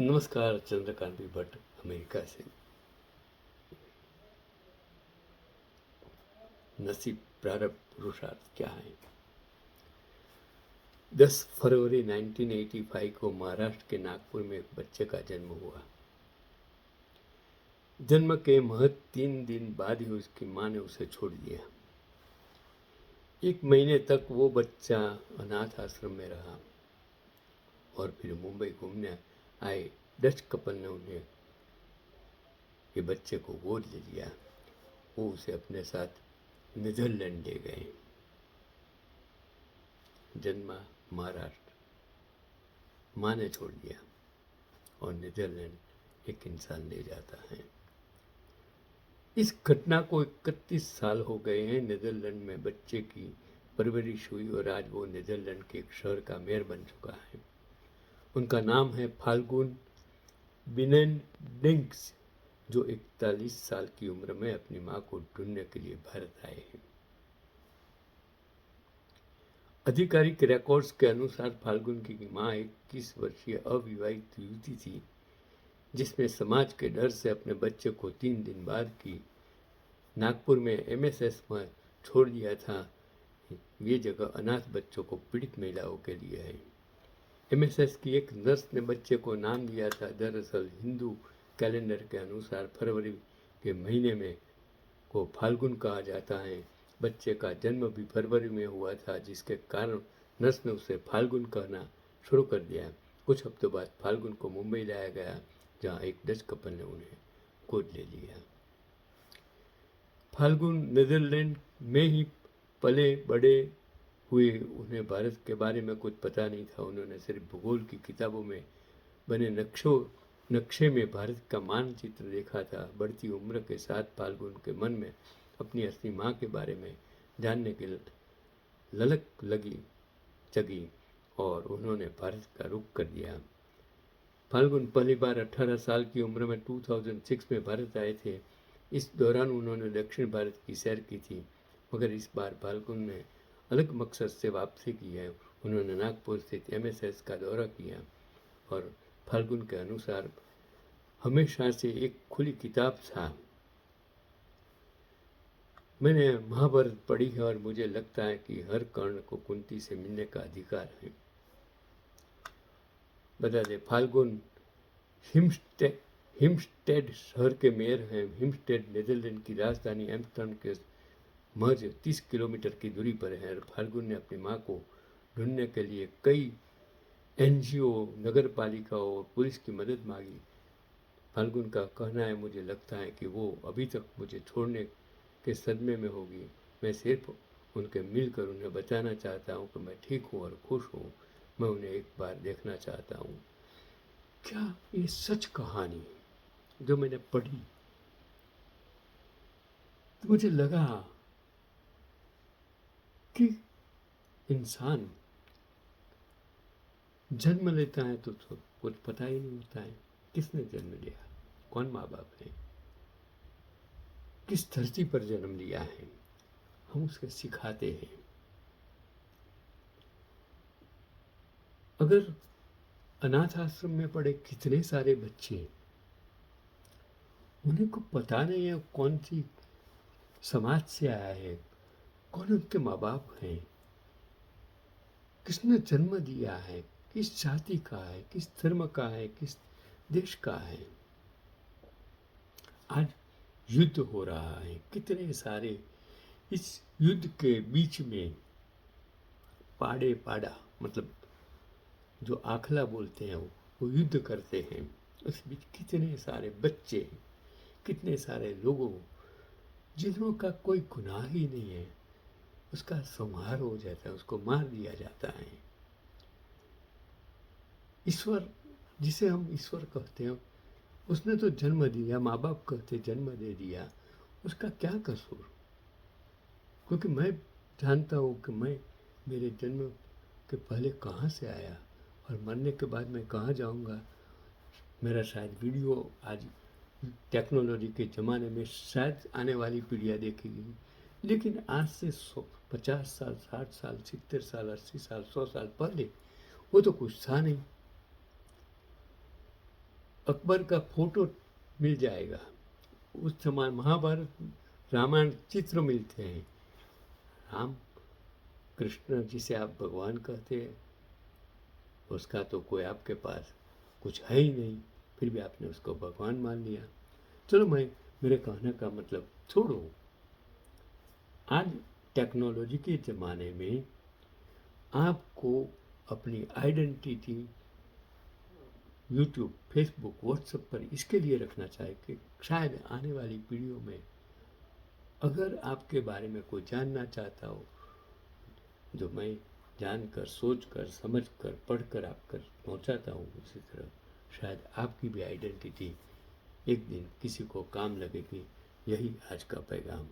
नमस्कार, चंद्रकांत भट्ट अमेरिका से। नसीब, प्रारब्ध, पुरुषार्थ क्या है। 10 फरवरी 1985 को महाराष्ट्र के नागपुर में एक बच्चे का जन्म हुआ। जन्म के महज 3 दिन बाद ही उसकी मां ने उसे छोड़ दिया। 1 महीने तक वो बच्चा अनाथ आश्रम में रहा और फिर मुंबई घूमने आए डच कपल ने उन्हें ये बच्चे को गोद ले लिया। वो उसे अपने साथ नीदरलैंड ले गए। जन्मा महाराष्ट्र, माँ ने छोड़ दिया और नीदरलैंड एक इंसान ले जाता है। इस घटना को 31 साल हो गए हैं। नीदरलैंड में बच्चे की परवरिश हुई और आज वो नीदरलैंड के एक शहर का मेयर बन चुका है। उनका नाम है फाल्गुन बिनेंडिक्स, जो 41 साल की उम्र में अपनी माँ को ढूंढने के लिए भारत आए हैं। आधिकारिक रिकॉर्ड्स के अनुसार फाल्गुन की मां 21 वर्षीय अविवाहित युवती थी, जिसने समाज के डर से अपने बच्चे को 3 दिन बाद की नागपुर में एमएसएस में छोड़ दिया था। ये जगह अनाथ बच्चों को पीड़ित महिलाओं के लिए है। एमएसएस की एक नर्स ने बच्चे को नाम दिया था। दरअसल हिंदू कैलेंडर के अनुसार फरवरी के महीने में को फाल्गुन कहा जाता है। बच्चे का जन्म भी फरवरी में हुआ था, जिसके कारण नर्स ने उसे फाल्गुन कहना शुरू कर दिया। कुछ हफ्तों बाद फाल्गुन को मुंबई लाया गया, जहां एक डच कपल ने उन्हें गोद ले लिया। फाल्गुन नीदरलैंड में ही पले बड़े हुए। उन्हें भारत के बारे में कुछ पता नहीं था। उन्होंने सिर्फ भूगोल की किताबों में बने नक्शे में भारत का मानचित्र देखा था। बढ़ती उम्र के साथ फाल्गुन के मन में अपनी असली माँ के बारे में जानने की ललक जगी और उन्होंने भारत का रुख कर दिया। फाल्गुन पहली बार 18 साल की उम्र में 2006 में भारत आए थे। इस दौरान उन्होंने दक्षिण भारत की सैर की थी, मगर इस बार फाल्गुन ने अलग मकसद से वापसी की है। उन्होंने नागपुर स्थित एमएसएस का दौरा किया और फाल्गुन के अनुसार हमेशा से एक खुली किताब था। मैंने महाभारत पढ़ी है और मुझे लगता है कि हर कर्ण को कुंती से मिलने का अधिकार है। बता दें, फाल्गुन हिम्स्टेड शहर के मेयर हैं। हिम्स्टेड नीदरलैंड की राजधानी एम्स्टर्डम के महज 30 किलोमीटर की दूरी पर है। फाल्गुन ने अपनी माँ को ढूंढने के लिए कई एनजीओ, नगर पालिका और पुलिस की मदद मांगी। फाल्गुन का कहना है, मुझे लगता है कि वो अभी तक मुझे छोड़ने के सदमे में होगी। मैं सिर्फ उनके मिलकर उन्हें बताना चाहता हूँ कि मैं ठीक हूँ और खुश हूँ। मैं उन्हें एक बार देखना चाहता हूँ। क्या ये सच कहानी जो मैंने पढ़ी, तो मुझे लगा कि इंसान जन्म लेता है तो कुछ पता ही नहीं होता है किसने जन्म लिया, कौन माँ बाप है, किस धरती पर जन्म लिया है। हम उसके सिखाते हैं। अगर अनाथ आश्रम में पड़े कितने सारे बच्चे, उन्हें को पता नहीं है कौन सी समाज से आया है, कौन उनके माँ बाप हैं, किसने जन्म दिया है, किस जाति का है, किस धर्म का है, किस देश का है। आज युद्ध हो रहा है, कितने सारे इस युद्ध के बीच में पाड़ा मतलब जो आखला बोलते हैं, वो युद्ध करते हैं। उस बीच कितने सारे बच्चे, कितने सारे लोगों जिन्हों का कोई गुनाह ही नहीं है, उसका संहार हो जाता है, उसको मार दिया जाता है। ईश्वर, जिसे हम ईश्वर कहते हैं, उसने तो जन्म दिया, माँ बाप कहते जन्म दे दिया, उसका क्या कसूर। क्योंकि मैं जानता हूँ कि मैं मेरे जन्म के पहले कहाँ से आया और मरने के बाद मैं कहाँ जाऊँगा। मेरा शायद वीडियो आज टेक्नोलॉजी के ज़माने में शायद आने वाली पीढ़ियाँ देखेगी, लेकिन आज से 50 साल, 60 साल, 70 साल, 80 साल, 100 साल पहले वो तो कुछ था नहीं। अकबर का फोटो मिल जाएगा। उस समय महाभारत रामायण चित्र मिलते हैं। राम कृष्ण जिसे आप भगवान कहते हैं, उसका तो कोई आपके पास कुछ है ही नहीं, फिर भी आपने उसको भगवान मान लिया। चलो, मेरे कहने का मतलब छोड़ो। आज टेक्नोलॉजी के ज़माने में आपको अपनी आइडेंटिटी यूट्यूब, फेसबुक, व्हाट्सएप पर इसके लिए रखना चाहिए कि शायद आने वाली पीढ़ियों में अगर आपके बारे में कोई जानना चाहता हो, जो मैं जानकर, सोचकर, समझकर, पढ़कर आपकर पहुंचाता हूँ, उसी तरह शायद आपकी भी आइडेंटिटी एक दिन किसी को काम लगेगी। यही आज का पैगाम।